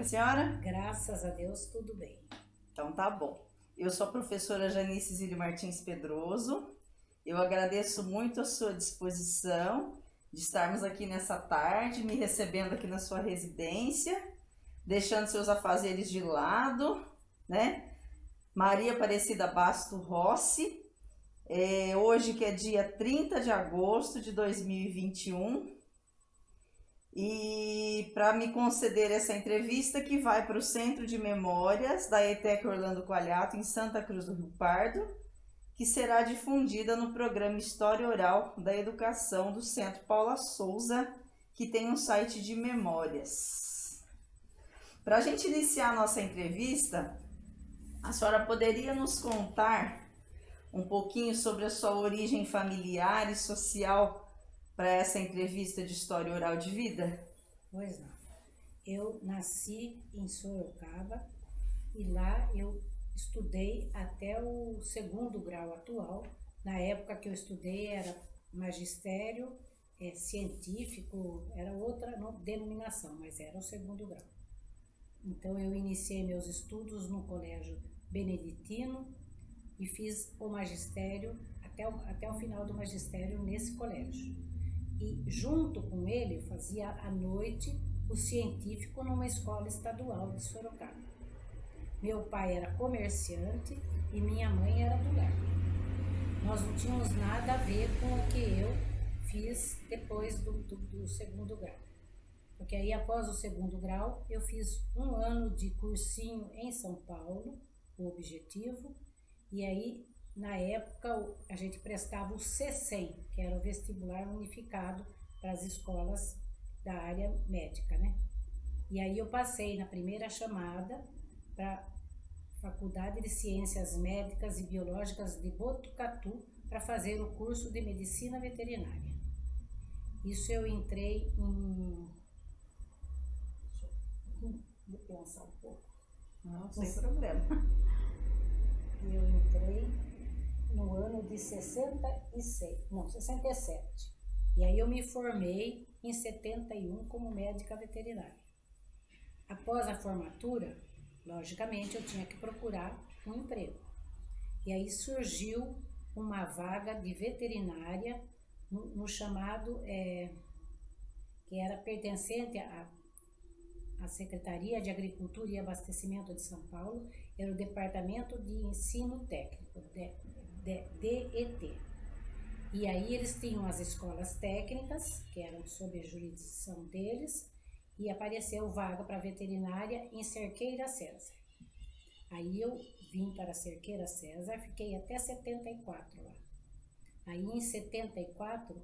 com a senhora? Graças a Deus, tudo bem. Então tá bom. Eu sou a professora Janice Zílio Martins Pedroso. Eu agradeço muito a sua disposição de estarmos aqui nessa tarde, me recebendo aqui na sua residência, deixando seus afazeres de lado, né? Maria Aparecida Basto Rossi, hoje que é dia 30 de agosto de 2021, e para me conceder essa entrevista que vai para o Centro de Memórias da ETEC Orlando Coalhato, em Santa Cruz do Rio Pardo, que será difundida no programa História Oral da Educação do Centro Paula Souza, que tem um site de memórias. Para a gente iniciar a nossa entrevista, a senhora poderia nos contar um pouquinho sobre a sua origem familiar e social para essa entrevista de História Oral de Vida? Pois não. Eu nasci em Sorocaba e lá eu estudei até o segundo grau atual. Na época que eu estudei era magistério científico, era outra denominação, mas era o segundo grau. Então eu iniciei meus estudos no Colégio Beneditino e fiz o magistério até o final do magistério nesse colégio. E junto com ele eu fazia à noite o científico numa escola estadual de Sorocaba. Meu pai era comerciante e minha mãe era do lar. Nós não tínhamos nada a ver com o que eu fiz depois do segundo grau. Porque aí após o segundo grau eu fiz um ano de cursinho em São Paulo, o Objetivo, e aí na época a gente prestava o C100, que era o vestibular unificado para as escolas da área médica, né? E aí eu passei na primeira chamada para a Faculdade de Ciências Médicas e Biológicas de Botucatu para fazer o curso de Medicina Veterinária. Isso eu entrei em... Vou pensar um pouco. Não, sem problema. Eu entrei no ano de 67. E aí eu me formei em 71 como médica veterinária. Após a formatura, logicamente eu tinha que procurar um emprego. E aí surgiu uma vaga de veterinária no chamado, que era pertencente à Secretaria de Agricultura e Abastecimento de São Paulo, era o Departamento de Ensino Técnico, DET. E aí eles tinham as escolas técnicas, que eram sob a jurisdição deles, e apareceu vaga para veterinária em Cerqueira César. Aí eu vim para Cerqueira César, fiquei até 74 lá. Aí em 74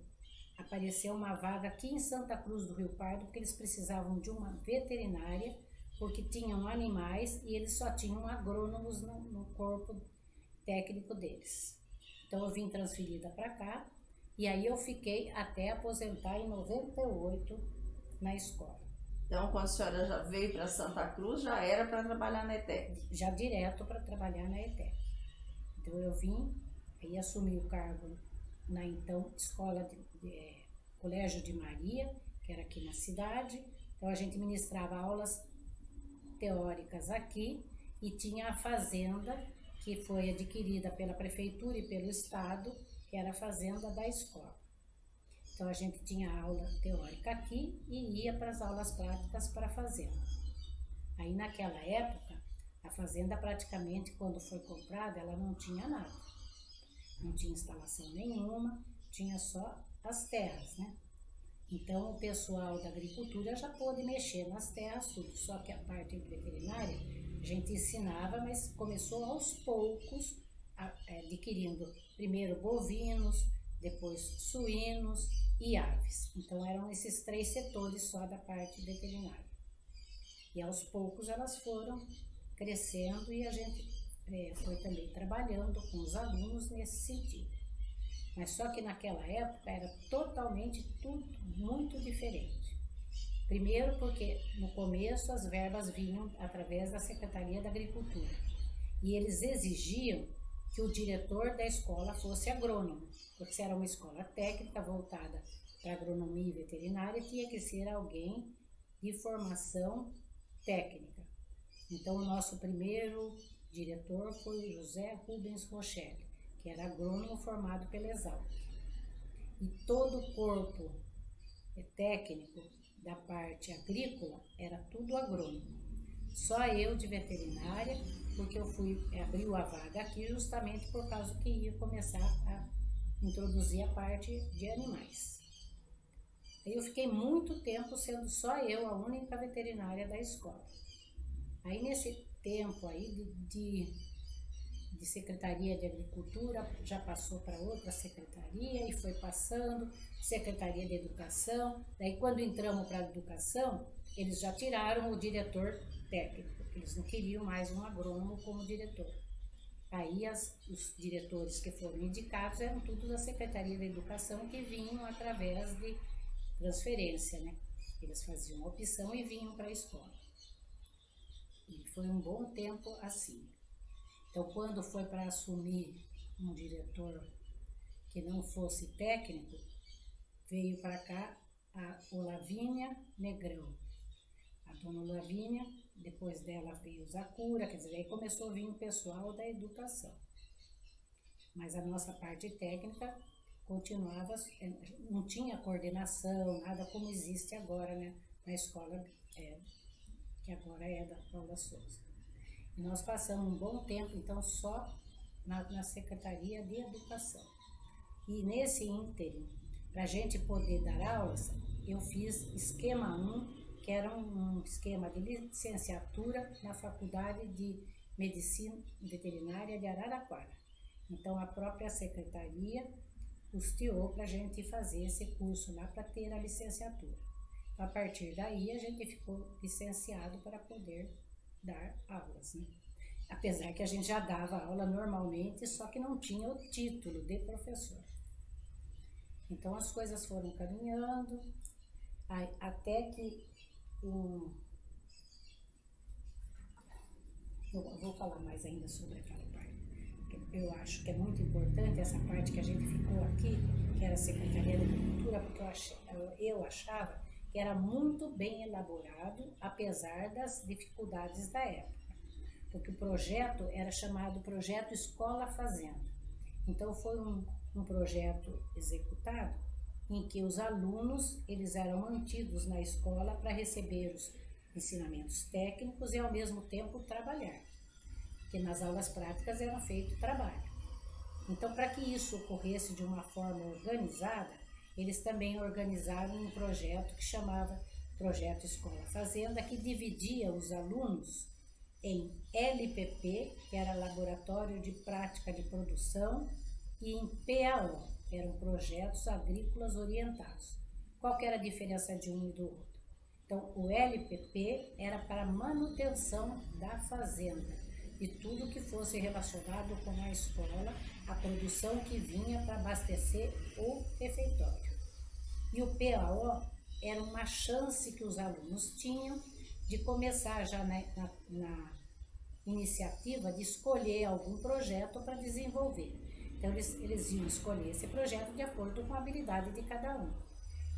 apareceu uma vaga aqui em Santa Cruz do Rio Pardo, porque eles precisavam de uma veterinária, porque tinham animais e eles só tinham agrônomos no corpo técnico deles. Então eu vim transferida para cá e aí eu fiquei até aposentar em 98 na escola. Então, quando a senhora já veio para Santa Cruz, já era para trabalhar na ETEC? Já direto para trabalhar na ETEC. Então eu vim, aí assumi o cargo na então escola Colégio de Maria, que era aqui na cidade. Então a gente ministrava aulas teóricas aqui e tinha a fazenda que foi adquirida pela prefeitura e pelo estado, que era a fazenda da escola. Então a gente tinha aula teórica aqui e ia para as aulas práticas para a fazenda. Aí naquela época, a fazenda praticamente, quando foi comprada, ela não tinha nada. Não tinha instalação nenhuma, tinha só as terras, né? Então o pessoal da agricultura já pôde mexer nas terras, tudo. Só que a parte veterinária a gente ensinava, mas começou aos poucos, adquirindo primeiro bovinos, depois suínos e aves. Então eram esses 3 setores só da parte veterinária. E aos poucos elas foram crescendo e a gente foi também trabalhando com os alunos nesse sentido. Mas só que naquela época era totalmente tudo muito diferente. Primeiro porque no começo as verbas vinham através da Secretaria da Agricultura e eles exigiam que o diretor da escola fosse agrônomo, porque se era uma escola técnica voltada para agronomia e veterinária, tinha que ser alguém de formação técnica. Então, o nosso primeiro diretor foi o José Rubens Rochelle, que era agrônomo formado pela Exalc. E todo o corpo técnico da parte agrícola era tudo agrônomo. Só eu de veterinária, porque eu abriu a vaga aqui justamente por causa que ia começar a introduzir a parte de animais. Aí eu fiquei muito tempo sendo só eu a única veterinária da escola. Aí nesse tempo aí de Secretaria de Agricultura, já passou para outra secretaria e foi passando, Secretaria de Educação. Daí quando entramos para a Educação, eles já tiraram o diretor técnico, eles não queriam mais um agrônomo como diretor. Aí os diretores que foram indicados eram tudo da Secretaria de Educação, que vinham através de transferência, né? Eles faziam uma opção e vinham para a escola. E foi um bom tempo assim. Então, quando foi para assumir um diretor que não fosse técnico, veio para cá a Olavínia Negrão. A dona Olavínia, depois dela veio o Zacura, quer dizer, aí começou a vir o pessoal da educação. Mas a nossa parte técnica continuava, não tinha coordenação, nada como existe agora, né, na escola, que agora é da Paula Souza. E nós passamos um bom tempo, então, só na Secretaria de Educação. E nesse ínterim, para a gente poder dar aulas, eu fiz esquema 1, que era um esquema de licenciatura na Faculdade de Medicina Veterinária de Araraquara. Então, a própria secretaria custeou para a gente fazer esse curso lá para ter a licenciatura. A partir daí, a gente ficou licenciado para poder dar aulas, né? Apesar que a gente já dava aula normalmente, só que não tinha o título de professor. Então as coisas foram caminhando, até que eu vou falar mais ainda sobre aquela parte. Eu acho que é muito importante essa parte que a gente ficou aqui, que era a Secretaria da Agricultura, porque eu achava que era muito bem elaborado, apesar das dificuldades da época. Porque o projeto era chamado Projeto Escola Fazenda. Então foi um projeto executado em que os alunos eles eram mantidos na escola para receber os ensinamentos técnicos e ao mesmo tempo trabalhar, porque nas aulas práticas era feito trabalho. Então, para que isso ocorresse de uma forma organizada, eles também organizaram um projeto que chamava Projeto Escola Fazenda, que dividia os alunos em LPP, que era Laboratório de Prática de Produção, e em PAO, que eram Projetos Agrícolas Orientados. Qual que era a diferença de um e do outro? Então, o LPP era para manutenção da fazenda, de tudo que fosse relacionado com a escola, a produção que vinha para abastecer o refeitório. E o PAO era uma chance que os alunos tinham de começar já na iniciativa de escolher algum projeto para desenvolver. Então, eles iam escolher esse projeto de acordo com a habilidade de cada um.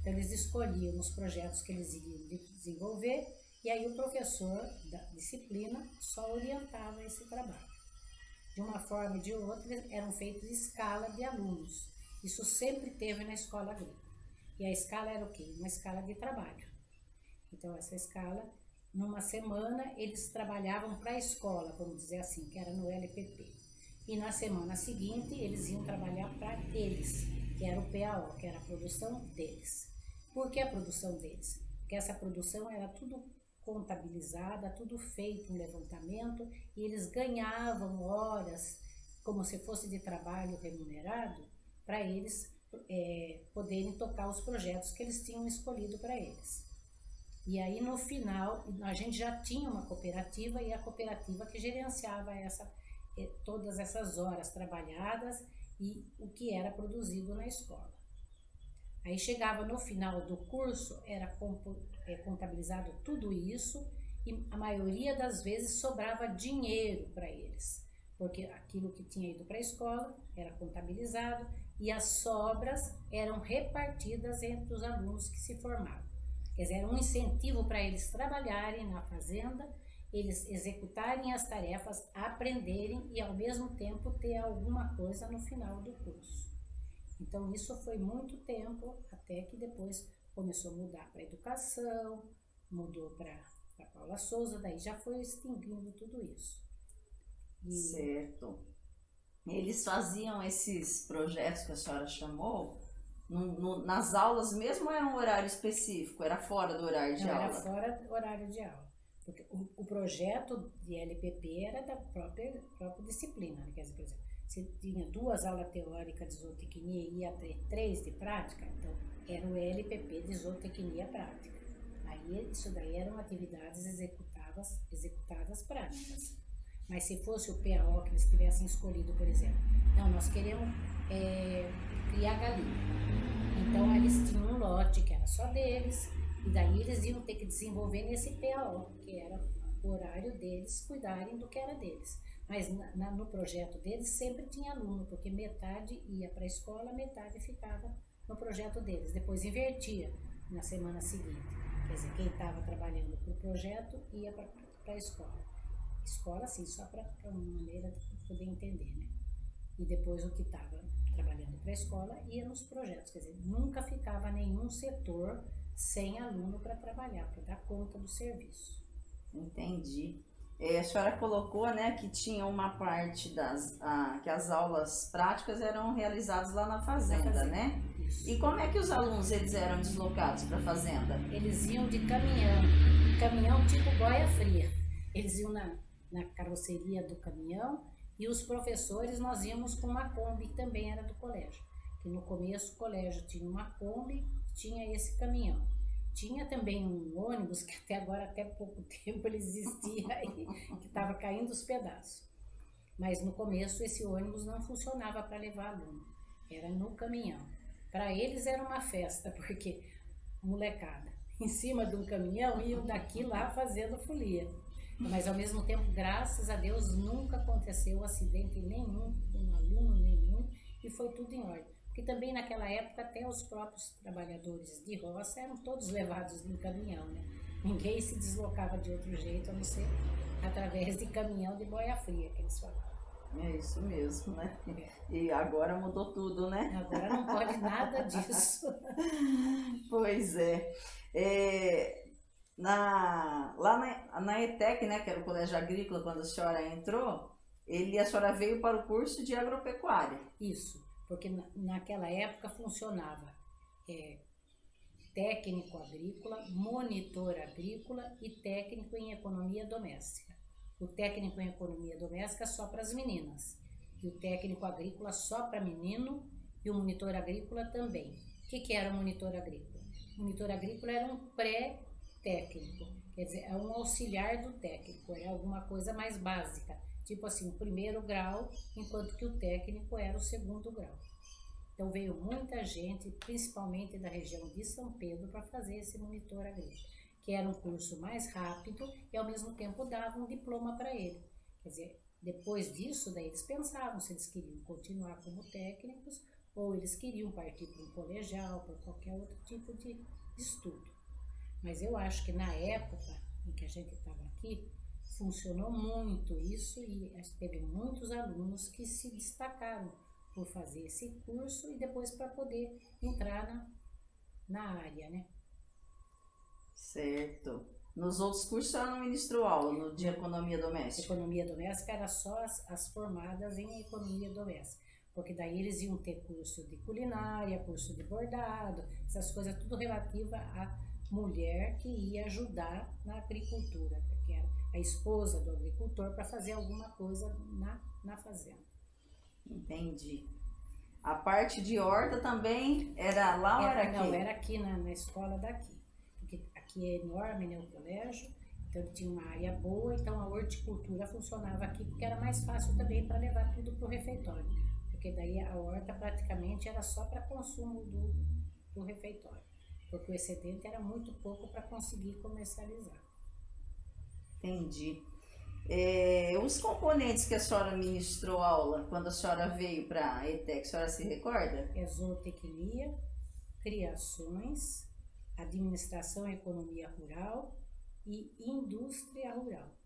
Então, eles escolhiam os projetos que eles iriam desenvolver e aí o professor da disciplina só orientava esse trabalho. De uma forma ou de outra, eram feitos escala de alunos. Isso sempre teve na escola agrícola. E a escala era o quê? Uma escala de trabalho. Então, essa escala, numa semana, eles trabalhavam para a escola, vamos dizer assim, que era no LPP. E na semana seguinte, eles iam trabalhar para eles, que era o PAO, que era a produção deles. Por que a produção deles? Porque essa produção era tudo contabilizada, tudo feito, um levantamento, e eles ganhavam horas, como se fosse de trabalho remunerado, para eles poderem tocar os projetos que eles tinham escolhido para eles. E aí, no final, a gente já tinha uma cooperativa, e a cooperativa que gerenciava todas essas horas trabalhadas e o que era produzido na escola. Aí chegava no final do curso, era contabilizado tudo isso, e a maioria das vezes sobrava dinheiro para eles, porque aquilo que tinha ido para a escola era contabilizado e as sobras eram repartidas entre os alunos que se formavam. Quer dizer, era um incentivo para eles trabalharem na fazenda, eles executarem as tarefas, aprenderem e ao mesmo tempo ter alguma coisa no final do curso. Então isso foi muito tempo, até que depois começou a mudar para a educação, mudou para Paula Souza, daí já foi extinguindo tudo isso. Certo. Eles faziam esses projetos que a senhora chamou nas aulas mesmo, ou era um horário específico? Era fora do horário de aula? Era fora do horário de aula. Porque o projeto de LPP era da própria disciplina, né? Quer dizer, por exemplo, você tinha 2 aulas teóricas de zootecnia e ia ter 3 de prática, então era o LPP de zootecnia prática. Aí isso daí eram atividades executadas práticas. Mas se fosse o PAO que eles tivessem escolhido, por exemplo, não, nós queremos criar galinha. Então eles tinham um lote que era só deles, e daí eles iam ter que desenvolver nesse PAO, que era o horário deles cuidarem do que era deles. Mas no projeto deles sempre tinha aluno, porque metade ia para a escola, metade ficava no projeto deles. Depois invertia na semana seguinte. Quer dizer, quem estava trabalhando para o projeto ia para a escola. Escola, assim, só para uma maneira de poder entender, né? E depois o que estava trabalhando para a escola ia nos projetos. Quer dizer, nunca ficava nenhum setor sem aluno para trabalhar, para dar conta do serviço. Entendi. A senhora colocou, né, que tinha uma parte que as aulas práticas eram realizadas lá na fazenda, né? Isso. E como é que os alunos eles eram deslocados para a fazenda? Eles iam de caminhão tipo boia fria. Eles iam na carroceria do caminhão, e os professores nós íamos com uma Kombi, que também era do colégio. Que no começo o colégio tinha uma Kombi, tinha esse caminhão. Tinha também um ônibus, que até agora, até pouco tempo, ele existia aí, que estava caindo os pedaços. Mas no começo esse ônibus não funcionava para levar aluno, era no caminhão. Para eles era uma festa, porque molecada, em cima de um caminhão, iam daqui lá fazendo folia. Mas ao mesmo tempo, graças a Deus, nunca aconteceu acidente nenhum, com aluno nenhum, e foi tudo em ordem. Porque também naquela época até os próprios trabalhadores de roça eram todos levados no caminhão, né? Ninguém se deslocava de outro jeito, a não ser através de caminhão de boia fria, que eles falavam. É isso mesmo, né? E agora mudou tudo, né? Agora não pode nada disso. Pois é. Lá na ETEC, né, que era o Colégio Agrícola, quando a senhora entrou, a senhora veio para o curso de agropecuária. Isso, porque naquela época funcionava técnico agrícola, monitor agrícola e técnico em economia doméstica. O técnico em economia doméstica só para as meninas, e o técnico agrícola só para menino, e o monitor agrícola também. O que era o monitor agrícola? O monitor agrícola era um pré-técnico, quer dizer, é um auxiliar do técnico, é alguma coisa mais básica, tipo assim, o 1º grau, enquanto que o técnico era o 2º grau. Então veio muita gente, principalmente da região de São Pedro, para fazer esse monitor agrícola, que era um curso mais rápido e ao mesmo tempo dava um diploma para ele. Quer dizer, depois disso, daí eles pensavam se eles queriam continuar como técnicos ou eles queriam partir para um colegial, para qualquer outro tipo de estudo. Mas eu acho que na época em que a gente estava aqui, funcionou muito isso e teve muitos alunos que se destacaram por fazer esse curso e depois para poder entrar na área, né? Certo. Nos outros cursos ela não ministrou aula no de economia doméstica? Economia doméstica era só as formadas em economia doméstica, porque daí eles iam ter curso de culinária, curso de bordado, essas coisas tudo relativa à mulher que ia ajudar na agricultura, porque era a esposa do agricultor para fazer alguma coisa na fazenda. Entendi. A parte de horta também era lá ou era aqui? Não, era aqui na escola daqui, porque aqui é enorme, né, o colégio, então tinha uma área boa, então a horticultura funcionava aqui, porque era mais fácil também para levar tudo para o refeitório, porque daí a horta praticamente era só para consumo do refeitório, porque o excedente era muito pouco para conseguir comercializar. Entendi. Os componentes que a senhora ministrou aula quando a senhora veio para a ETEC, a senhora se recorda? Zootecnia, criações, administração e economia rural e indústria rural.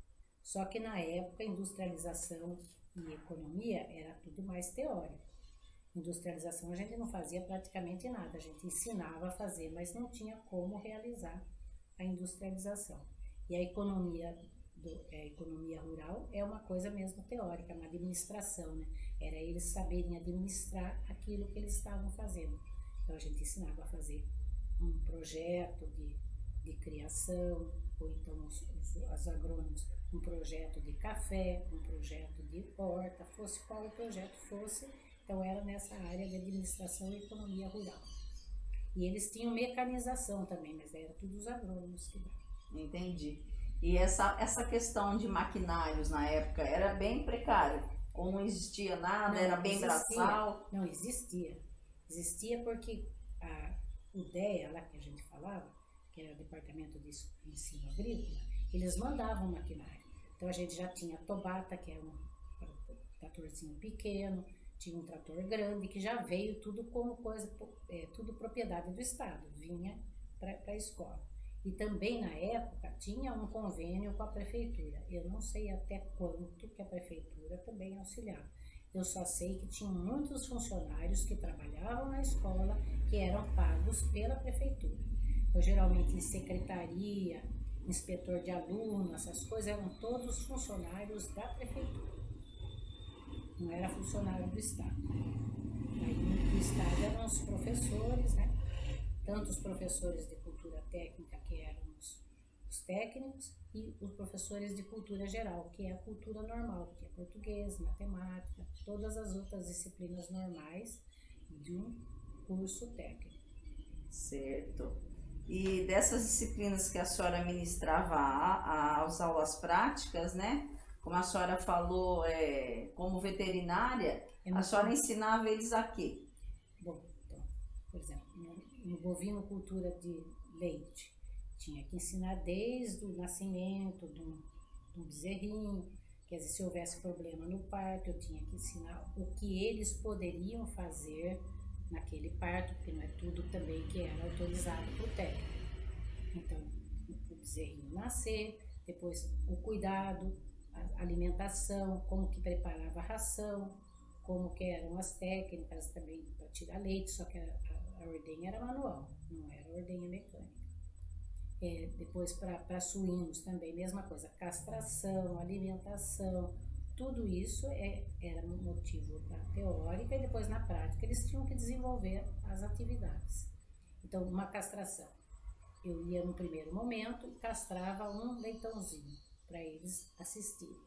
Só que na época, industrialização e economia era tudo mais teórico. Industrialização a gente não fazia praticamente nada, a gente ensinava a fazer, mas não tinha como realizar a industrialização. E a economia rural é uma coisa mesmo teórica, uma administração, né? Era eles saberem administrar aquilo que eles estavam fazendo. Então a gente ensinava a fazer um projeto de criação, ou então os agrônomos, um projeto de café, um projeto de horta, fosse qual o projeto fosse. Então era nessa área de administração e economia rural. E eles tinham mecanização também, mas era tudo os agrônomos que davam. Entendi. E essa questão de maquinários na época era bem precário? Ou não existia nada, Não, era bem existia. braçal? Não, existia. Existia porque a UDEA, lá que a gente falava, que era o Departamento de Ensino Agrícola, eles mandavam maquinário. Então a gente já tinha Tobata, que era um tratorzinho pequeno, tinha um trator grande, que já veio tudo como coisa, tudo propriedade do Estado, vinha para a escola. E também na época tinha um convênio com a prefeitura. Eu não sei até quanto que a prefeitura também auxiliava. Eu só sei que tinha muitos funcionários que trabalhavam na escola que eram pagos pela prefeitura. Então, geralmente em secretaria, inspetor de aluno, essas coisas eram todos funcionários da prefeitura. Não era funcionário do Estado. Aí do Estado eram os professores, né? Tanto os professores de cultura técnica, que eram os técnicos, e os professores de cultura geral, que é a cultura normal, que é português, matemática, todas as outras disciplinas normais de um curso técnico. Certo. E dessas disciplinas que a senhora ministrava as aulas práticas, né? Como a senhora falou, como veterinária, a senhora ensinava eles a quê? Bom, então, por exemplo, no bovino cultura de leite, tinha que ensinar desde o nascimento de um bezerrinho, quer dizer, se houvesse problema no parto, eu tinha que ensinar o que eles poderiam fazer naquele parto, porque não é tudo também que era autorizado para o técnico. Então, o bezerrinho nascer, depois o cuidado, a alimentação, como que preparava a ração, como que eram as técnicas também para tirar leite, só que a ordenha era manual, não era ordenha mecânica. Depois para suínos também, mesma coisa, castração, alimentação, tudo isso era motivo da teórica, e depois na prática eles tinham que desenvolver as atividades. Então, uma castração, eu ia no primeiro momento e castrava um leitãozinho para eles assistirem.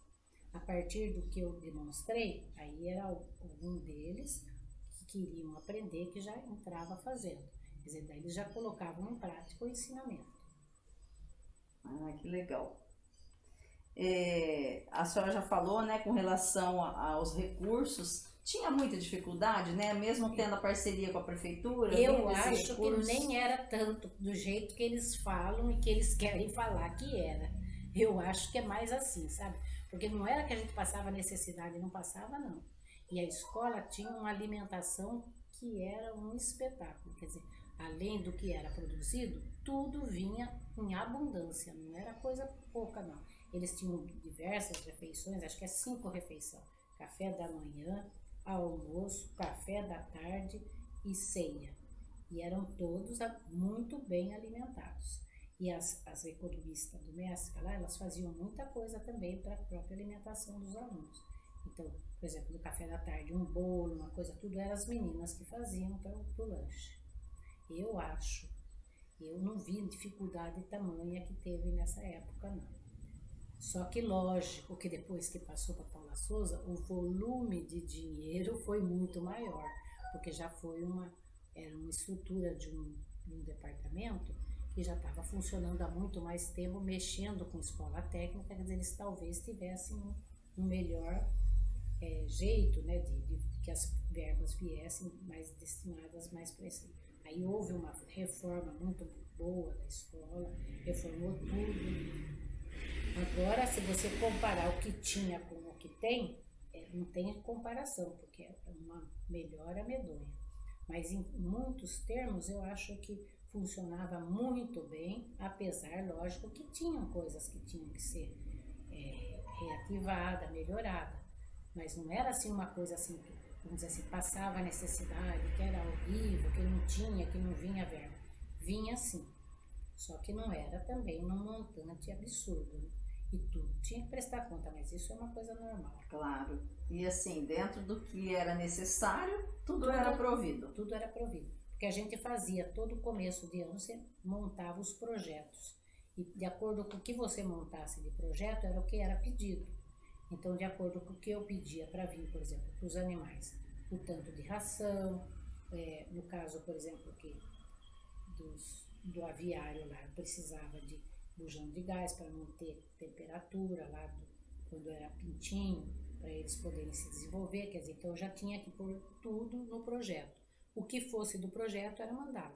A partir do que eu demonstrei, aí era algum deles que queriam aprender, que já entrava fazendo. Quer dizer, daí eles já colocavam em prática o ensinamento. Ah, que legal. A senhora já falou, né, com relação aos recursos, tinha muita dificuldade, né, mesmo tendo a parceria com a prefeitura? Eu acho que nem era tanto do jeito que eles falam e que eles querem falar que era. Eu acho que é mais assim, sabe? Porque não era que a gente passava necessidade, não passava, não. E a escola tinha uma alimentação que era um espetáculo, quer dizer, além do que era produzido, tudo vinha em abundância, não era coisa pouca, não. Eles tinham diversas refeições, acho que é 5 refeições. Café da manhã, almoço, café da tarde e ceia. E eram todos muito bem alimentados. E as economistas domésticas lá, elas faziam muita coisa também para a própria alimentação dos alunos. Então, por exemplo, no café da tarde, um bolo, uma coisa, tudo eram as meninas que faziam para o lanche. Eu não vi dificuldade tamanha que teve nessa época, não. Só que lógico que depois que passou para Paula Souza, o volume de dinheiro foi muito maior, porque já foi era uma estrutura de um departamento que já estava funcionando há muito mais tempo, mexendo com escola técnica, quer dizer, eles talvez tivessem um melhor jeito, né, de que as verbas viessem mais destinadas mais para isso. Aí houve uma reforma muito boa da escola, reformou tudo. Agora, se você comparar o que tinha com o que tem, não tem comparação, porque é uma melhora medonha. Mas em muitos termos, eu acho que funcionava muito bem, apesar, lógico, que tinham coisas que tinham que ser reativada, melhorada, mas não era assim uma coisa assim, vamos dizer assim, passava a necessidade, que era horrível, que não tinha, que não vinha verba. Vinha sim, só que não era também num montante absurdo, né? E tudo tinha que prestar conta, mas isso é uma coisa normal. Claro. E assim, dentro do que era necessário, tudo era provido. Tudo era provido. Porque a gente fazia todo começo de ano, você montava os projetos. E de acordo com o que você montasse de projeto, era o que era pedido. Então, de acordo com o que eu pedia para vir, por exemplo, para os animais, o tanto de ração, no caso, por exemplo, do aviário lá, eu precisava de bujão de gás para manter temperatura lá, quando era pintinho, para eles poderem se desenvolver, quer dizer, então eu já tinha que pôr tudo no projeto. O que fosse do projeto era mandado.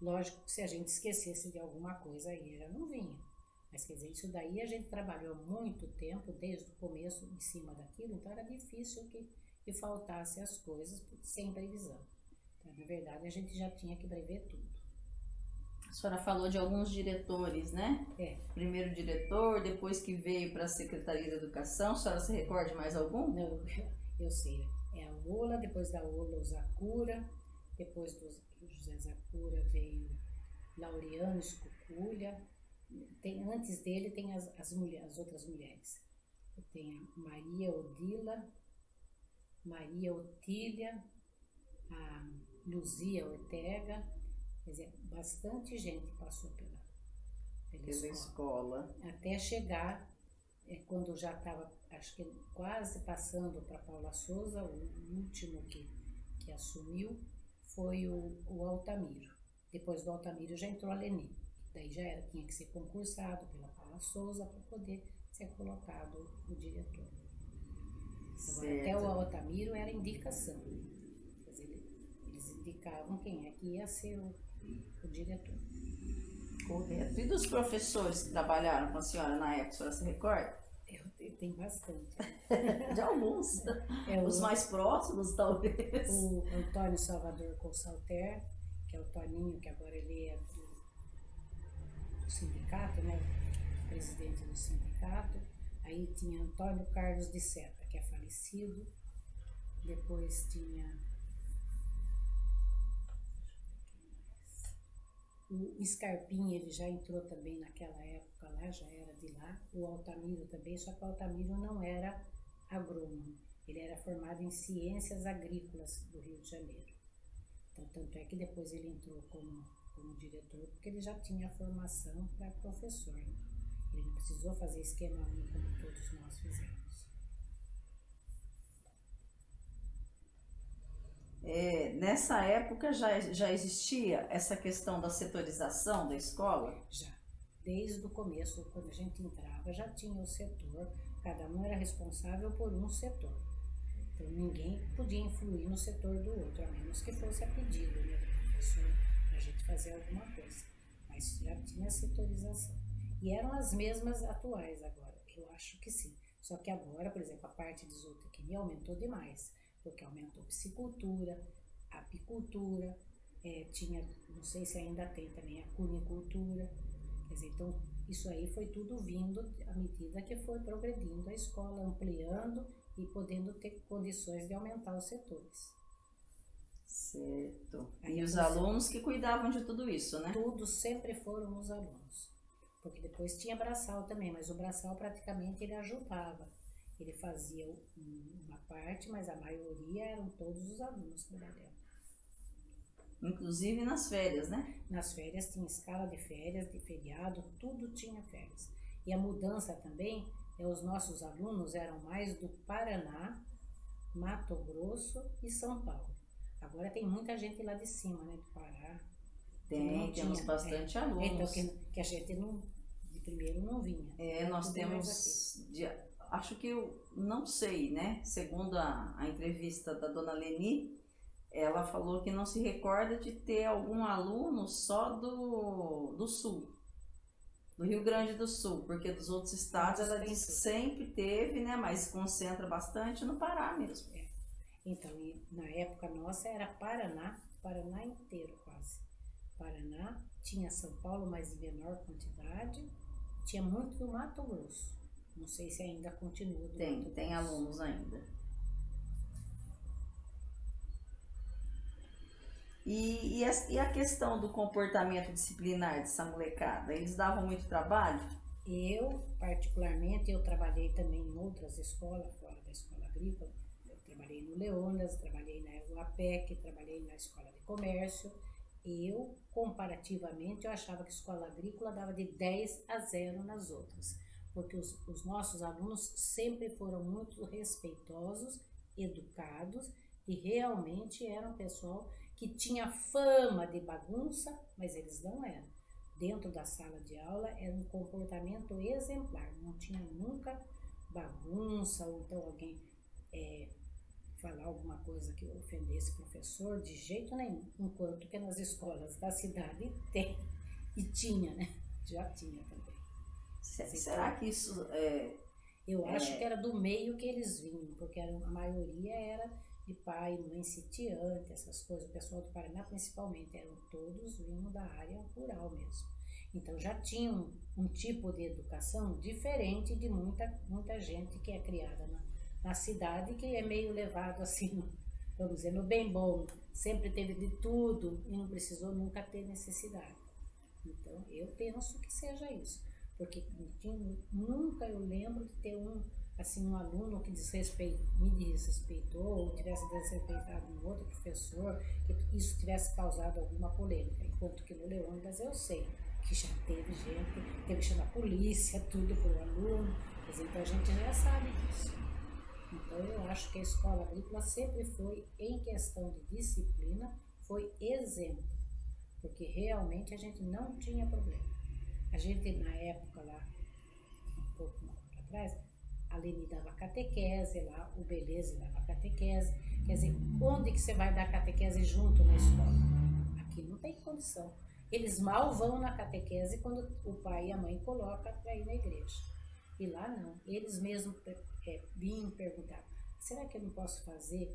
Lógico que se a gente esquecesse de alguma coisa aí já não vinha. Mas quer dizer, isso daí a gente trabalhou muito tempo, desde o começo, em cima daquilo, então era difícil que faltasse as coisas sem previsão. Então, na verdade, a gente já tinha que prever tudo. A senhora falou de alguns diretores, né? Primeiro diretor, depois que veio para a Secretaria da Educação, a senhora se recorda de mais algum? Não, eu sei. É a Ola, depois da Ola o Zacura, depois do José Zacura veio Laureano Escuculha. Antes dele tem as outras mulheres. Tem a Maria Odila, Maria Otília, a Luzia Ortega, quer dizer, bastante gente passou pela escola. Até chegar, quando já estava, acho que quase passando para Paula Souza, o último que assumiu foi o Altamiro. Depois do Altamiro já entrou a Leni. Daí tinha que ser concursado pela Paula Souza para poder ser colocado o diretor. Agora, até o Altamiro era indicação. Quer dizer, eles indicavam quem é que ia ser o diretor. Correto. E dos professores que trabalharam com a senhora na época, a senhora se recorda? Tem bastante. De alguns. Os mais próximos, talvez. O Antônio Salvador Consalter, que é o Toninho, que agora ele é do sindicato, né? Presidente do sindicato. Aí tinha Antônio Carlos de Seta, que é falecido. Depois tinha o Scarpim, ele já entrou também naquela época lá, já era de lá. O Altamiro também, só que o Altamiro não era agrônomo. Ele era formado em ciências agrícolas do Rio de Janeiro. Então, tanto é que depois ele entrou como diretor, porque ele já tinha formação para professor. Né? Ele não precisou fazer esquema único como todos nós fizemos. Nessa época já existia essa questão da setorização da escola? Já. Desde o começo, quando a gente entrava, já tinha o setor, cada um era responsável por um setor. Então ninguém podia influir no setor do outro, a menos que fosse a pedido, né, do professor, para a gente fazer alguma coisa. Mas já tinha setorização. E eram as mesmas atuais agora, eu acho que sim. Só que agora, por exemplo, a parte de zootecnia aumentou demais, porque aumentou piscicultura, apicultura, tinha, não sei se ainda tem também, a cunicultura. Quer dizer, então, isso aí foi tudo vindo à medida que foi progredindo a escola, ampliando e podendo ter condições de aumentar os setores. Certo. E os alunos que cuidavam de tudo isso, né? Tudo sempre foram os alunos. Porque depois tinha braçal também, mas o braçal praticamente ele ajudava. Ele fazia uma parte, mas a maioria eram todos os alunos trabalhando. Inclusive nas férias, né? Nas férias tinha escala de férias, de feriado, tudo tinha férias. E a mudança também, os nossos alunos eram mais do Paraná, Mato Grosso e São Paulo. Agora tem muita gente lá de cima, né, do Pará. Temos bastante alunos. Então, que a gente de primeiro não vinha. Nós temos, acho que eu não sei, né, segundo a entrevista da dona Leni, ela falou que não se recorda de ter algum aluno só do Sul, do Rio Grande do Sul, porque dos outros estados ela diz que sempre teve, né, mas concentra bastante no Pará mesmo. Então, na época nossa era Paraná inteiro quase. Paraná, tinha São Paulo, mas em menor quantidade. Tinha muito do Mato Grosso. Não sei se ainda continua do Mato Tem Grosso. alunos ainda. E a questão do comportamento disciplinar dessa molecada? Eles davam muito trabalho? Eu, particularmente, eu trabalhei também em outras escolas, fora da escola agrícola. Eu trabalhei no Leônidas, trabalhei na UAPEC, trabalhei na escola de comércio. Eu, comparativamente, eu achava que a escola agrícola dava de 10-0 nas outras, porque os nossos alunos sempre foram muito respeitosos, educados e realmente eram pessoal que tinha fama de bagunça, mas eles não eram. Dentro da sala de aula era um comportamento exemplar, não tinha nunca bagunça ou então alguém falar alguma coisa que ofendesse o professor, de jeito nenhum, enquanto que nas escolas da cidade tem, e tinha, né? Já tinha também. Será que isso Eu acho que era do meio que eles vinham, porque a maioria era de pai, mãe sitiante, essas coisas. O pessoal do Paraná, principalmente, eram todos vinham da área rural mesmo. Então já tinham um tipo de educação diferente de muita gente que é criada na cidade, que é meio levado assim, vamos dizer, no bem bom. Sempre teve de tudo e não precisou nunca ter necessidade. Então eu penso que seja isso. Porque nunca eu lembro de ter um aluno que me desrespeitou ou tivesse desrespeitado um outro professor, que isso tivesse causado alguma polêmica. Enquanto que no Leônidas eu sei que já teve gente, teve que chamar a polícia, tudo por aluno, mas então a gente já sabe disso. Então eu acho que a escola agrícola sempre foi, em questão de disciplina, foi exemplo, porque realmente a gente não tinha problema. A gente, na época lá, um pouco atrás, a Leni dava catequese lá, o Beleza dava catequese. Quer dizer, onde que você vai dar catequese junto na escola? Aqui não tem condição. Eles mal vão na catequese quando o pai e a mãe colocam para ir na igreja. E lá não. Eles mesmos vinham perguntar, será que eu não posso fazer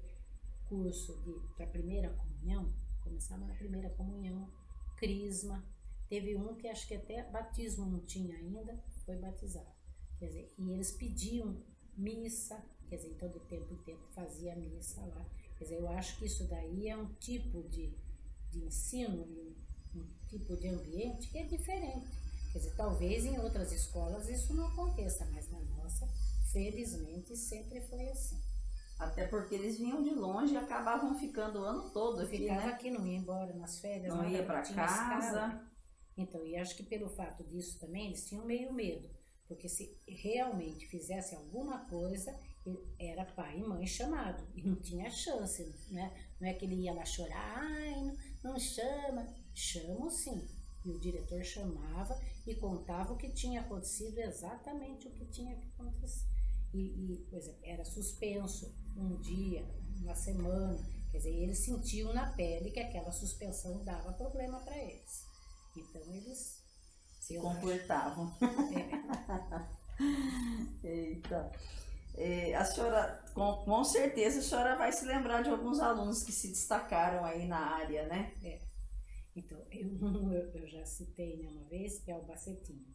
curso para primeira comunhão? Começava na primeira comunhão, crisma. Teve um que acho que até batismo não tinha ainda, foi batizado. Quer dizer, e eles pediam missa, quer dizer, então de tempo em tempo fazia missa lá. Quer dizer, eu acho que isso daí é um tipo de ensino, um tipo de ambiente que é diferente. Quer dizer, talvez em outras escolas isso não aconteça, mas na nossa, felizmente, sempre foi assim. Até porque eles vinham de longe e acabavam ficando o ano todo aqui, Ficava né? aqui, não ia embora nas férias, não ia para casa. Escala. Então, e acho que pelo fato disso também, eles tinham meio medo, porque se realmente fizesse alguma coisa, era pai e mãe chamado, e não tinha chance, né? Não é que ele ia lá chorar, ai, não chama. Chamam sim. E o diretor chamava e contava o que tinha acontecido, exatamente o que tinha que acontecer. Por exemplo, era suspenso um dia, uma semana, quer dizer, eles sentiam na pele que aquela suspensão dava problema para eles. Então eles se comportavam. Eita. A senhora, com certeza, a senhora vai se lembrar de alguns alunos que se destacaram aí na área, né? Então, eu já citei, né, uma vez, que é o Bacetinho,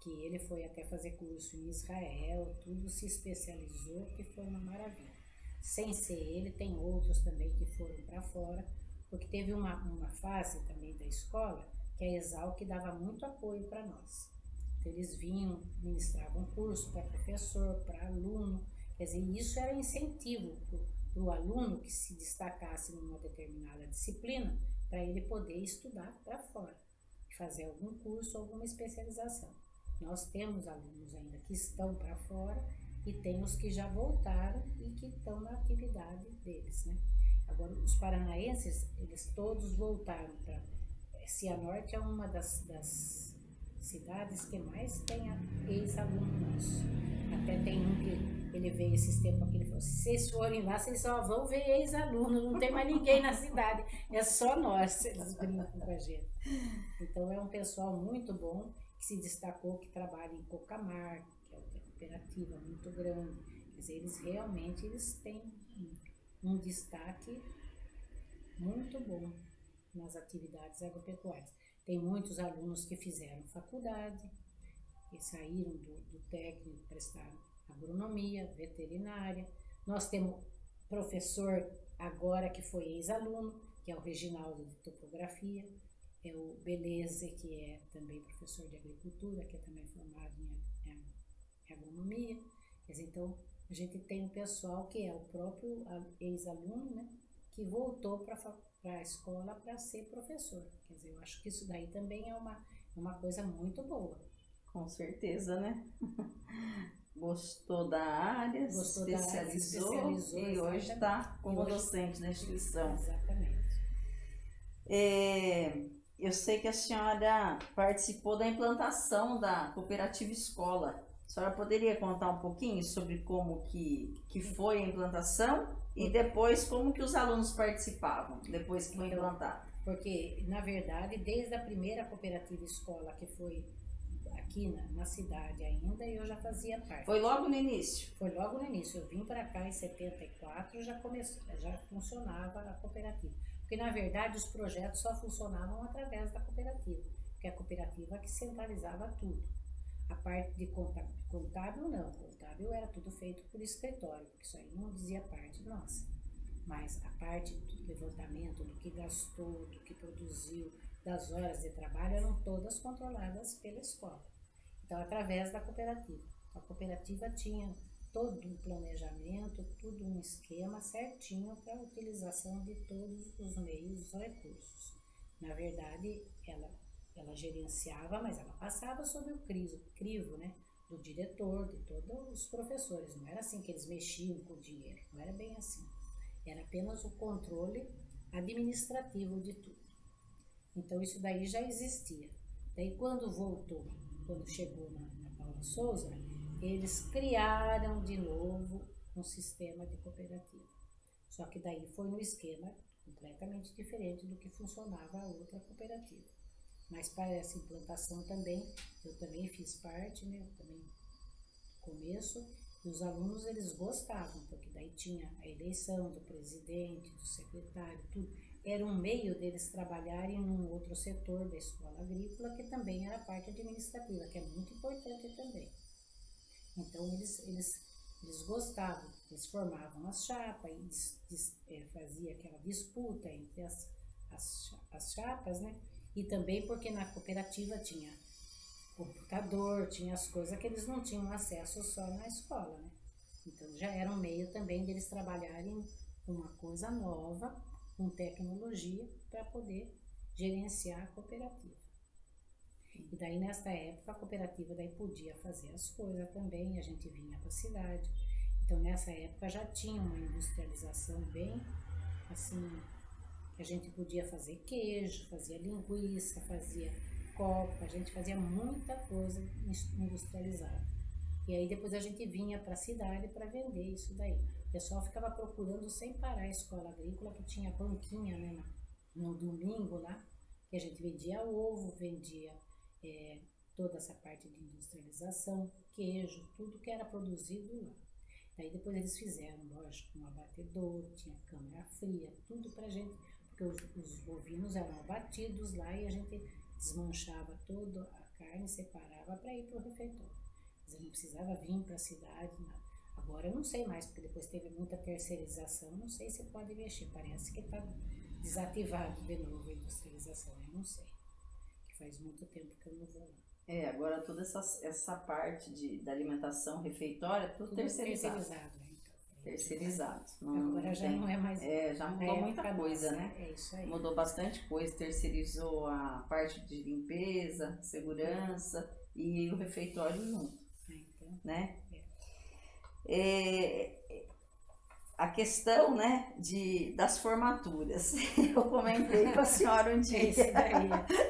que ele foi até fazer curso em Israel, tudo se especializou, que foi uma maravilha. Sem ser ele, tem outros também que foram para fora, porque teve uma fase também da escola que a Exalc dava muito apoio para nós. Então, eles vinham, ministravam curso para professor, para aluno, quer dizer, isso era incentivo para o aluno que se destacasse numa determinada disciplina, para ele poder estudar para fora, fazer algum curso, alguma especialização. Nós temos alunos ainda que estão para fora e tem os que já voltaram e que estão na atividade deles, né? Agora, os paranaenses, eles todos voltaram para... Cianorte é uma das cidades que mais tem ex-aluno nosso. Até tem um que ele veio esses tempos aqui, ele falou, se vocês forem lá, vocês só vão ver ex-aluno, não tem mais ninguém na cidade, é só nós, eles brincam com a gente. Então é um pessoal muito bom, que se destacou, que trabalha em Cocamar, que é outra cooperativa muito grande. Quer dizer, eles realmente têm um destaque muito bom nas atividades agropecuárias. Tem muitos alunos que fizeram faculdade, que saíram do técnico, prestaram agronomia, veterinária. Nós temos professor agora que foi ex-aluno, que é o Reginaldo de topografia, é o Beleza, que é também professor de agricultura, que é também formado em agronomia. Quer dizer, então, a gente tem um pessoal que é o próprio ex-aluno, né, que voltou para a escola para ser professor. Quer dizer, eu acho que isso daí também é uma coisa muito boa. Com certeza, né? Gostou da área, especializou e exatamente. hoje está como docente na instituição. Exatamente. Eu sei que a senhora participou da implantação da cooperativa escola. A senhora poderia contar um pouquinho sobre como que foi a implantação e depois como que os alunos participavam, depois que foi implantado? Porque, na verdade, desde a primeira cooperativa escola, que foi aqui na cidade ainda, eu já fazia parte. Foi logo no início? Foi logo no início. Eu vim para cá em 74, já funcionava a cooperativa. Porque, na verdade, os projetos só funcionavam através da cooperativa, porque a cooperativa que centralizava tudo. A parte de contábil, não. Contábil era tudo feito por escritório, porque isso aí não dizia parte nossa. Mas a parte do levantamento, do que gastou, do que produziu, das horas de trabalho, eram todas controladas pela escola. Então, através da cooperativa. A cooperativa tinha todo um planejamento, tudo um esquema certinho para a utilização de todos os meios e recursos. Na verdade, ela gerenciava, mas ela passava sob o crivo, né, do diretor, de todos os professores. Não era assim que eles mexiam com o dinheiro, não era bem assim. Era apenas o controle administrativo de tudo. Então, isso daí já existia. Daí, quando chegou na Paula Souza, eles criaram de novo um sistema de cooperativa. Só que daí foi um esquema completamente diferente do que funcionava a outra cooperativa. Mas para essa implantação também, eu também fiz parte, né, eu também no começo, e os alunos eles gostavam, porque daí tinha a eleição do presidente, do secretário, tudo. Era um meio deles trabalharem num outro setor da escola agrícola, que também era parte administrativa, que é muito importante também. Então, eles gostavam, eles formavam as chapas, fazia aquela disputa entre as chapas, né? E também porque na cooperativa tinha computador, tinha as coisas que eles não tinham acesso só na escola, né? Então, já era um meio também deles trabalharem uma coisa nova, com tecnologia, para poder gerenciar a cooperativa. E daí, nesta época, a cooperativa daí podia fazer as coisas também, a gente vinha para a cidade. Então, nessa época, já tinha uma industrialização bem, assim, que a gente podia fazer queijo, fazia linguiça, fazia copa, a gente fazia muita coisa industrializada. E aí, depois a gente vinha para a cidade para vender isso daí. O pessoal ficava procurando sem parar a escola agrícola, que tinha banquinha, né, no domingo lá, que a gente vendia ovo, vendia toda essa parte de industrialização, queijo, tudo que era produzido lá. Daí depois eles fizeram, lógico, um abatedor, tinha câmara fria, tudo pra gente, porque os bovinos eram abatidos lá e a gente desmanchava toda a carne, separava para ir para o refeitório. Mas não precisava vir para a cidade, nada. Agora eu não sei mais, porque depois teve muita terceirização, não sei se pode mexer, parece que está desativado de novo a industrialização, eu não sei. Faz muito tempo que eu não vou lá. Agora toda essa parte da alimentação, refeitória, tudo terceirizado. Terceirizado, né? Então, terceirizado. Agora já não é mais. Já mudou muita coisa, nossa, né? É isso aí. Mudou bastante coisa, terceirizou a parte de limpeza, segurança e o refeitório junto. Então, né? A questão, né, das formaturas. Eu comentei com a senhora um dia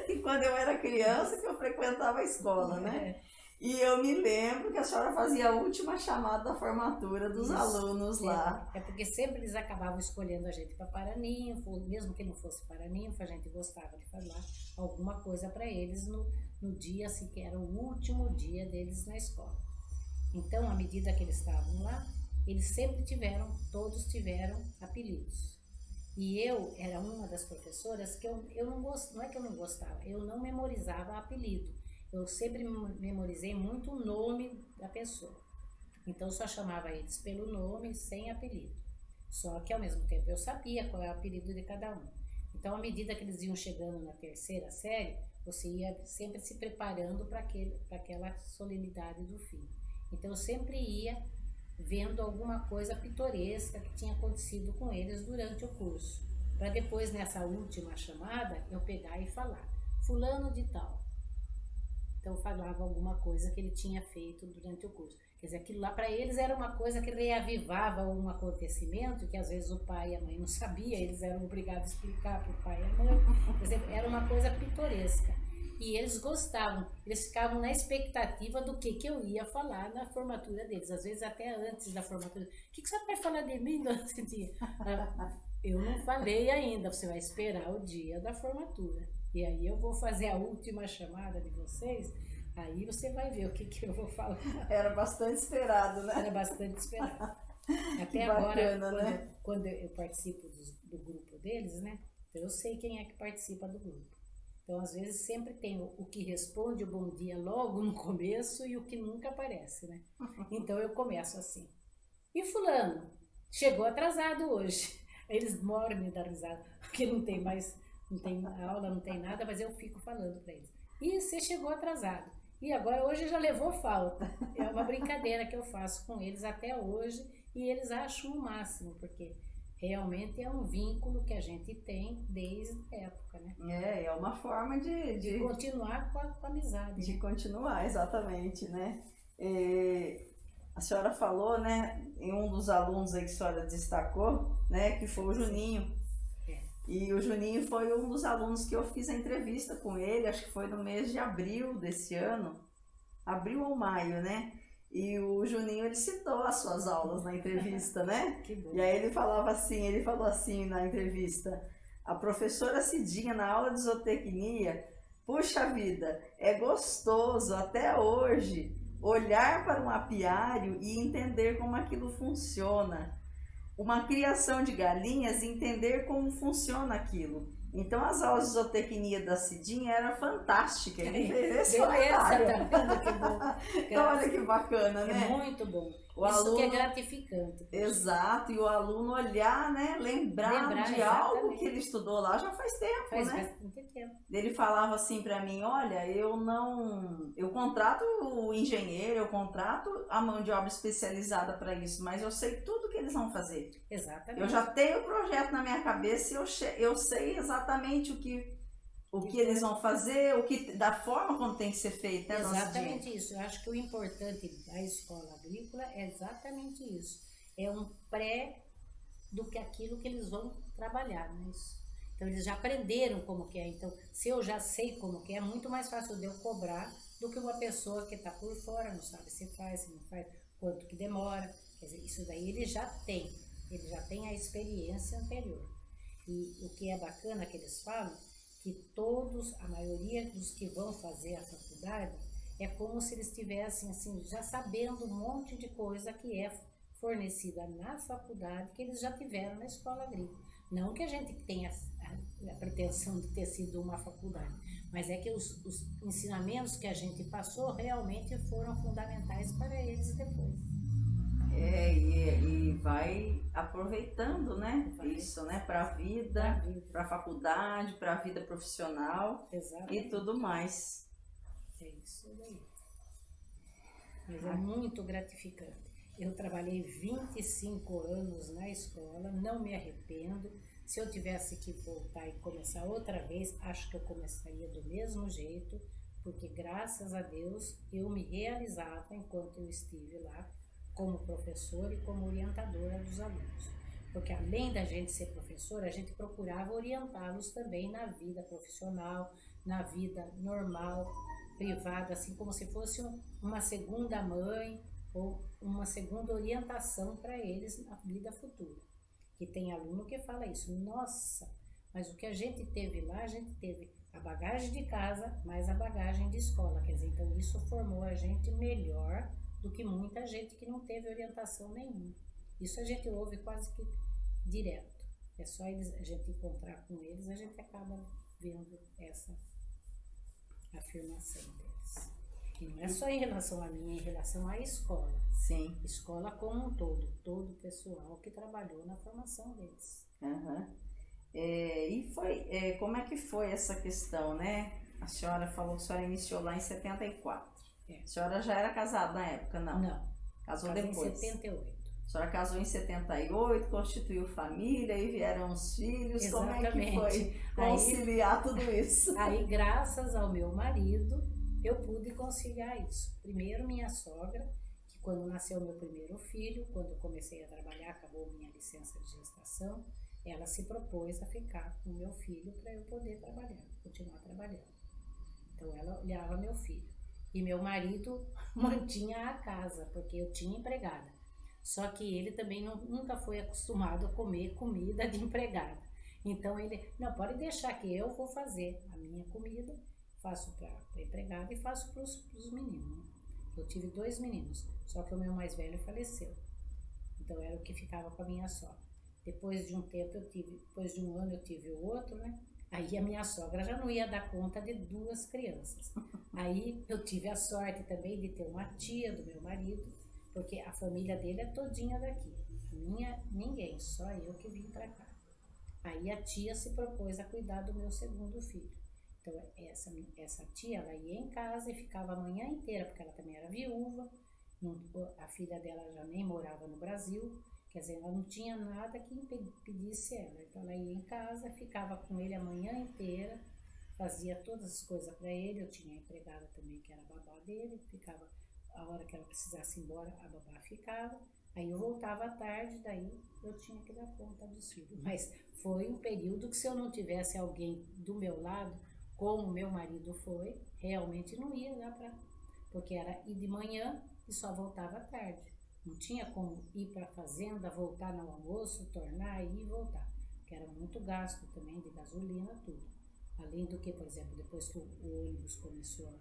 que quando eu era criança que eu frequentava a escola, né? E eu me lembro que a senhora fazia a última chamada da formatura dos alunos lá. É porque sempre eles acabavam escolhendo a gente para Paraninfo, mesmo que não fosse Paraninfo, a gente gostava de falar alguma coisa para eles no dia assim, que era o último dia deles na escola. Então, à medida que eles estavam lá, todos tiveram apelidos. E eu era uma das professoras que eu não gosto, não é que eu não gostava, eu não memorizava apelido. Eu sempre memorizei muito o nome da pessoa. Então eu só chamava eles pelo nome, sem apelido. Só que ao mesmo tempo eu sabia qual é o apelido de cada um. Então, à medida que eles iam chegando na terceira série, você ia sempre se preparando para aquela solenidade do fim. Então, eu sempre ia vendo alguma coisa pitoresca que tinha acontecido com eles durante o curso. Para depois, nessa última chamada, eu pegar e falar, fulano de tal. Então, eu falava alguma coisa que ele tinha feito durante o curso. Quer dizer, aquilo lá para eles era uma coisa que reavivava um acontecimento que às vezes o pai e a mãe não sabiam, eles eram obrigados a explicar para o pai e a mãe. Quer dizer, era uma coisa pitoresca. E eles gostavam, eles ficavam na expectativa do que eu ia falar na formatura deles, às vezes até antes da formatura. O que você vai falar de mim nesse dia? Eu não falei ainda, você vai esperar o dia da formatura. E aí eu vou fazer a última chamada de vocês, aí você vai ver o que eu vou falar. Era bastante esperado, né? Era bastante esperado. Até Que agora, bacana, né? quando eu participo do grupo deles, né? Eu sei quem é que participa do grupo. Então, às vezes, sempre tem o que responde o bom dia logo no começo e o que nunca aparece, né? Então, eu começo assim. E fulano, chegou atrasado hoje. Eles moram me dar risada, porque não tem aula, não tem nada, mas eu fico falando para eles. E você chegou atrasado. E agora, hoje já levou falta. É uma brincadeira que eu faço com eles até hoje e eles acham o máximo, porque realmente é um vínculo que a gente tem desde a época, né? É uma forma de continuar com a amizade. De continuar, exatamente, né? A senhora falou, né, em um dos alunos aí que a senhora destacou, né, que foi o Juninho. E o Juninho foi um dos alunos que eu fiz a entrevista com ele, acho que foi no mês de abril desse ano, abril ou maio, né? E o Juninho, ele citou as suas aulas na entrevista, né? Que bom. E aí ele falou assim na entrevista, a professora Cidinha na aula de zootecnia, puxa vida, é gostoso até hoje olhar para um apiário e entender como aquilo funciona. Uma criação de galinhas e entender como funciona aquilo. Então as aulas de zootecnia da Cidinha eram fantásticas. Ele fez esse comentário. Então olha que bacana, né? É muito bom. O Isso aluno, que é gratificante. Exato, e o aluno olhar, né, lembrar de algo que ele estudou lá já faz tempo, faz né? bastante tempo. Ele falava assim para mim, olha, eu contrato o engenheiro, eu contrato a mão de obra especializada para isso, mas eu sei tudo que eles vão fazer. Exatamente. Eu já tenho o projeto na minha cabeça e eu sei exatamente o que eles vão fazer, da forma como tem que ser feito, né? Exatamente isso. Eu acho que o importante da escola agrícola é exatamente isso. É um pré do que aquilo que eles vão trabalhar, né? Então eles já aprenderam como que é. Então, se eu já sei como que é muito mais fácil de eu cobrar do que uma pessoa que está por fora, não sabe se faz, se não faz, quanto que demora. Quer dizer, isso daí ele já tem a experiência anterior. E o que é bacana que eles falam, que a maioria dos que vão fazer a faculdade, é como se eles estivessem assim, já sabendo um monte de coisa que é fornecida na faculdade, que eles já tiveram na escola agrícola. Não que a gente tenha a pretensão de ter sido uma faculdade, mas é que os ensinamentos que a gente passou realmente foram fundamentais para eles depois. E vai aproveitando, né? Isso, né? Para a vida, para a faculdade, para a vida profissional. Exatamente. E tudo mais. É isso daí. Mas é muito gratificante. Eu trabalhei 25 anos na escola, não me arrependo. Se eu tivesse que voltar e começar outra vez, acho que eu começaria do mesmo jeito, porque graças a Deus eu me realizava enquanto eu estive lá, como professora e como orientadora dos alunos. Porque além da gente ser professora, a gente procurava orientá-los também na vida profissional, na vida normal, privada, assim como se fosse uma segunda mãe ou uma segunda orientação para eles na vida futura. Que tem aluno que fala isso, nossa, mas o que a gente teve lá, a gente teve a bagagem de casa mais a bagagem de escola, quer dizer, então isso formou a gente melhor do que muita gente que não teve orientação nenhuma. Isso a gente ouve quase que direto. É só a gente encontrar com eles, a gente acaba vendo essa afirmação deles. E não é só em relação a mim, é em relação à escola. Sim. Escola como um todo o pessoal que trabalhou na formação deles. Uhum. Como é que foi essa questão, né? A senhora falou que a senhora iniciou lá em 74. A senhora já era casada na época, não? Não. Casou casei depois? Em 78. A senhora casou em 78, constituiu família, e vieram os filhos. Exatamente. Como é que foi conciliar tudo isso? Aí, graças ao meu marido, eu pude conciliar isso. Primeiro, minha sogra, que quando nasceu meu primeiro filho, quando eu comecei a trabalhar, acabou minha licença de gestação, ela se propôs a ficar com o meu filho para eu poder trabalhar, continuar trabalhando. Então, ela olhava meu filho. E meu marido mantinha a casa, porque eu tinha empregada. Só que ele também nunca foi acostumado a comer comida de empregada. Então ele, não, pode deixar que eu vou fazer a minha comida, faço para a empregada e faço para os meninos. Eu tive 2 meninos, só que o meu mais velho faleceu. Então era o que ficava com a minha sogra. Depois de um tempo depois de um ano eu tive o outro, né? Aí a minha sogra já não ia dar conta de 2 crianças. Aí eu tive a sorte também de ter uma tia do meu marido, porque a família dele é todinha daqui. A minha, ninguém, só eu que vim para cá. Aí a tia se propôs a cuidar do meu segundo filho. Então essa tia, ela ia em casa e ficava a manhã inteira, porque ela também era viúva, a filha dela já nem morava no Brasil, quer dizer, ela não tinha nada que impedisse ela. Então ela ia em casa, ficava com ele a manhã inteira, fazia todas as coisas para ele. Eu tinha a empregada também, que era a babá dele, ficava a hora que ela precisasse ir embora, a babá ficava. Aí eu voltava à tarde, daí eu tinha que dar conta dos filhos. Mas foi um período que, se eu não tivesse alguém do meu lado, como meu marido foi, realmente não ia dar para... Porque era ir de manhã e só voltava à tarde. Não tinha como ir para a fazenda, voltar no almoço, tornar, ir e voltar. Porque era muito gasto também de gasolina, tudo. Além do que, por exemplo, depois que o ônibus começou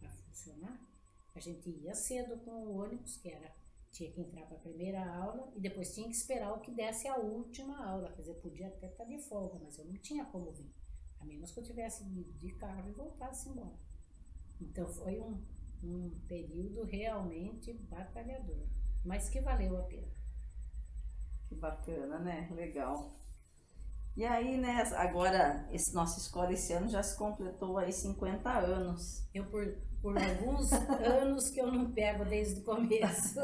a funcionar, a gente ia cedo com o ônibus, tinha que entrar para a primeira aula e depois tinha que esperar o que desse a última aula. Quer dizer, podia até estar de folga, mas eu não tinha como vir. A menos que eu tivesse ido de carro e voltasse embora. Então foi um período realmente batalhador, mas que valeu a pena. Que bacana, né? Legal. E aí, né, agora, nossa escola esse ano já se completou aí 50 anos. Eu, por alguns anos que eu não pego desde o começo.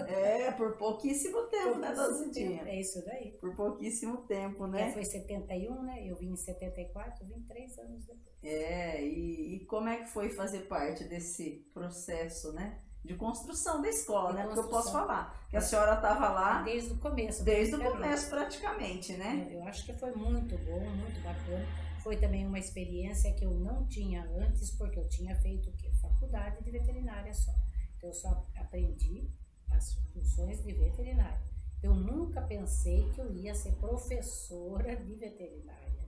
Por pouquíssimo tempo, né, Dulcidinha? É isso daí. Por pouquíssimo tempo, né? Foi 71, né? Eu vim em 74, eu vim 3 anos depois. E como é que foi fazer parte desse processo, né? De construção da escola, né? Porque eu posso falar que a senhora estava lá desde o começo. Desde o começo, praticamente, né? Eu acho que foi muito bom, muito bacana. Foi também uma experiência que eu não tinha antes, porque eu tinha feito o quê? Faculdade de veterinária só. Então eu só aprendi as funções de veterinária. Eu nunca pensei que eu ia ser professora de veterinária.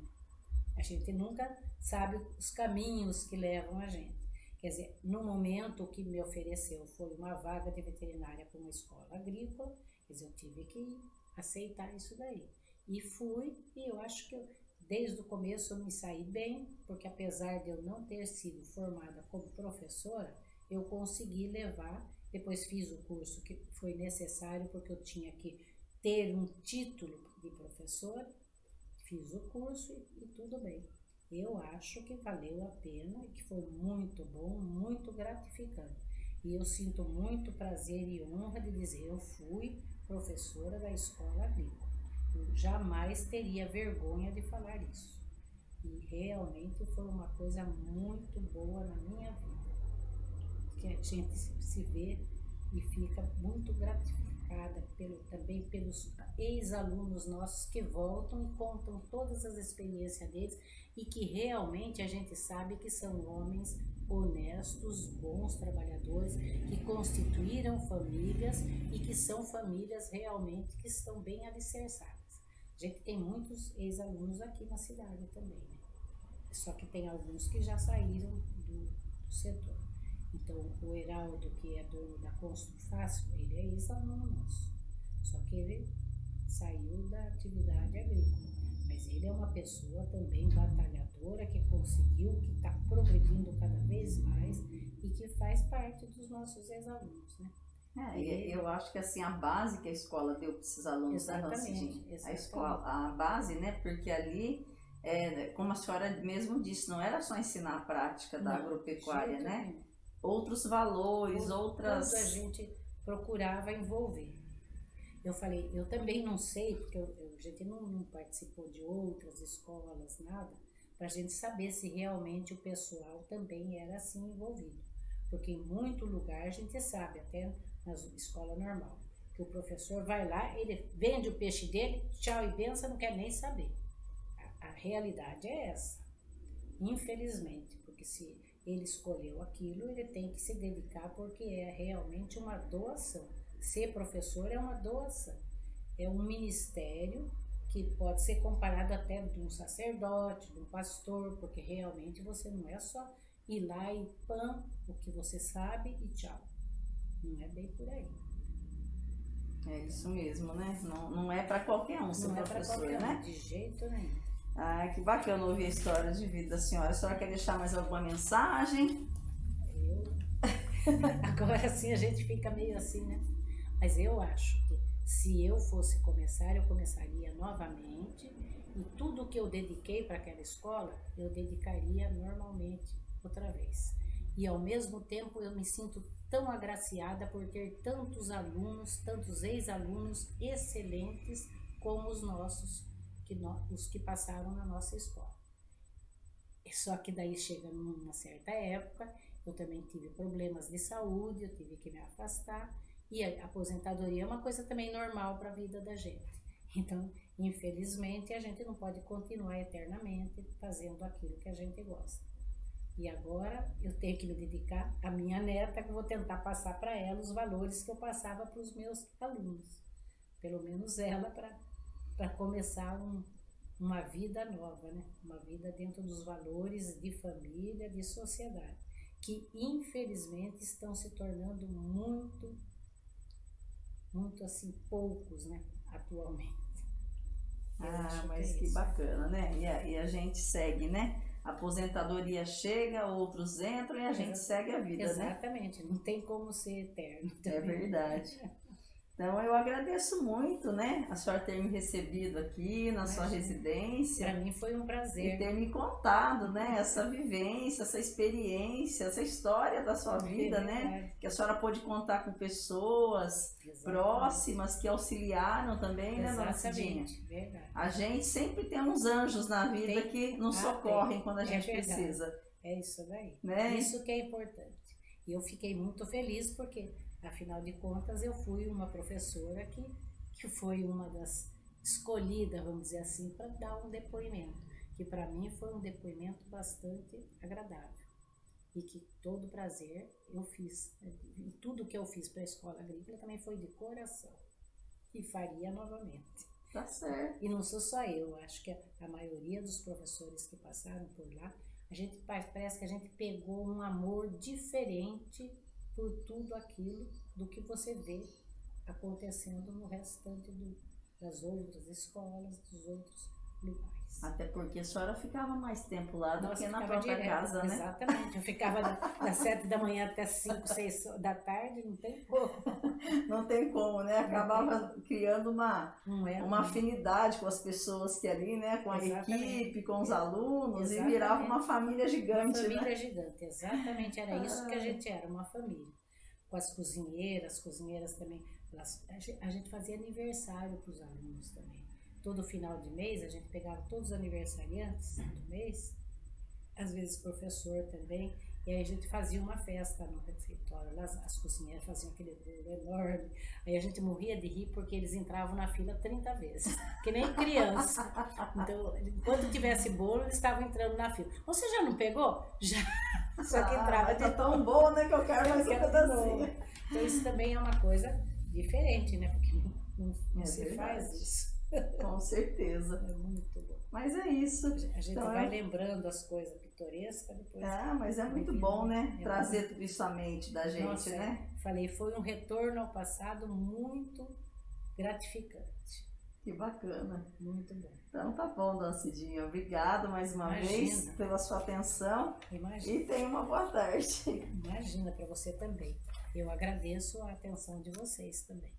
A gente nunca sabe os caminhos que levam a gente. Quer dizer, no momento, o que me ofereceu foi uma vaga de veterinária para uma escola agrícola. Quer dizer, eu tive que aceitar isso daí. E fui, e eu acho que desde o começo eu me saí bem, porque apesar de eu não ter sido formada como professora, eu consegui levar. Depois fiz o curso que foi necessário, porque eu tinha que ter um título de professora. Fiz o curso e tudo bem. Eu acho que valeu a pena e que foi muito bom, muito gratificante. E eu sinto muito prazer e honra de dizer, eu fui professora da escola agrícola. Eu jamais teria vergonha de falar isso. E realmente foi uma coisa muito boa na minha vida. Que a gente se vê e fica muito gratificada também pelos ex-alunos nossos que voltam e contam todas as experiências deles e que realmente a gente sabe que são homens honestos, bons trabalhadores, que constituíram famílias e que são famílias realmente que estão bem alicerçadas. A gente tem muitos ex-alunos aqui na cidade também, né? Só que tem alguns que já saíram do setor. Então, o Heraldo, que é dono da Construfácil, ele é ex-aluno nosso. Só que ele saiu da atividade agrícola. Mas ele é uma pessoa também batalhadora que conseguiu, que está progredindo cada vez mais e que faz parte dos nossos ex-alunos, né? Eu acho que assim, a base que a escola deu para esses alunos, né, Rancidinha? A escola, a base, né? Porque ali, como a senhora mesmo disse, não era só ensinar a prática da agropecuária, né? Outros valores, outras... Tudo a gente procurava envolver. Eu falei, eu também não sei, porque a gente não participou de outras escolas, nada, para a gente saber se realmente o pessoal também era assim envolvido. Porque em muito lugar a gente sabe, até na escola normal, que o professor vai lá, ele vende o peixe dele, tchau e benção, não quer nem saber. A realidade é essa, infelizmente, porque se ele escolheu aquilo, ele tem que se dedicar porque é realmente uma doação. Ser professor é uma doação, é um ministério que pode ser comparado até de um sacerdote, de um pastor, porque realmente você não é só ir lá e pã, o que você sabe e tchau. Não é bem por aí. É isso mesmo, né? Não é para qualquer um ser professor, né? De jeito nenhum. Ah, que bacana ouvir a história de vida da senhora. A senhora quer deixar mais alguma mensagem? Agora sim a gente fica meio assim, né? Mas eu acho que se eu fosse começar, eu começaria novamente e tudo que eu dediquei para aquela escola, eu dedicaria normalmente outra vez. E ao mesmo tempo eu me sinto tão agraciada por ter tantos alunos, tantos ex-alunos excelentes como os nossos, os que passaram na nossa escola. Só que daí chega numa certa época, eu também tive problemas de saúde, eu tive que me afastar, e a aposentadoria é uma coisa também normal para a vida da gente. Então, infelizmente, a gente não pode continuar eternamente fazendo aquilo que a gente gosta. E agora eu tenho que me dedicar à minha neta, que eu vou tentar passar para ela os valores que eu passava para os meus alunos. Pelo menos ela, para começar uma vida nova, né? Uma vida dentro dos valores de família, de sociedade, que infelizmente estão se tornando muito assim, poucos, né? Atualmente. Mas que bacana, né? E a gente segue, né? A aposentadoria chega, outros entram e a gente segue a vida, Exatamente, não tem como ser eterno também. É verdade. Então eu agradeço muito, né, a senhora ter me recebido aqui na sua residência. Para mim foi um prazer. E ter me contado, né, essa vivência, essa experiência, essa história da sua vida, né? Que a senhora pôde contar com pessoas próximas que auxiliaram também, né, dona Cidinha? Verdade. A gente sempre tem uns anjos na vida que nos socorrem quando a gente precisa. É isso daí. Né? Isso que é importante. E eu fiquei muito feliz porque, afinal de contas, eu fui uma professora que foi uma das escolhidas, vamos dizer assim, para dar um depoimento, que para mim foi um depoimento bastante agradável e que todo prazer eu fiz, e tudo que eu fiz para a escola agrícola também foi de coração e faria novamente. Tá certo. E não sou só eu, acho que a maioria dos professores que passaram por lá, parece que a gente pegou um amor diferente por tudo aquilo do que você vê acontecendo no restante das outras escolas, dos outros lugares. Até porque a senhora ficava mais tempo lá do que na própria casa, né? Exatamente, eu ficava das 7 da manhã até 5, 6 da tarde, não tem como. Não tem como, né? Acabava criando uma afinidade com as pessoas que ali, né? Com a equipe, com os alunos, e virava uma família gigante, Uma família gigante, exatamente, era isso que a gente era, uma família. Com as cozinheiras também, a gente fazia aniversário para os alunos também. Todo final de mês, a gente pegava todos os aniversariantes do mês, às vezes professor também, e aí a gente fazia uma festa no refeitório. As cozinheiras faziam aquele bolo enorme, aí a gente morria de rir porque eles entravam na fila 30 vezes, que nem criança. Então, enquanto tivesse bolo, eles estavam entrando na fila. Você já não pegou? Já! Só que entrava de tão bom, né, que eu quero mais um pedacinho. Então isso também é uma coisa diferente, né, porque não se faz isso. Com certeza. É muito bom. Mas é isso. A gente vai lembrando as coisas pitorescas depois. Mas é muito bom, né? Trazer tudo isso à mente da gente, né? Falei, foi um retorno ao passado muito gratificante. Que bacana. Muito bom. Então tá bom, dona Cidinha. Obrigada mais uma Imagina. vez pela sua atenção Imagina. e tenha uma boa tarde. Imagina para você também. Eu agradeço a atenção de vocês também.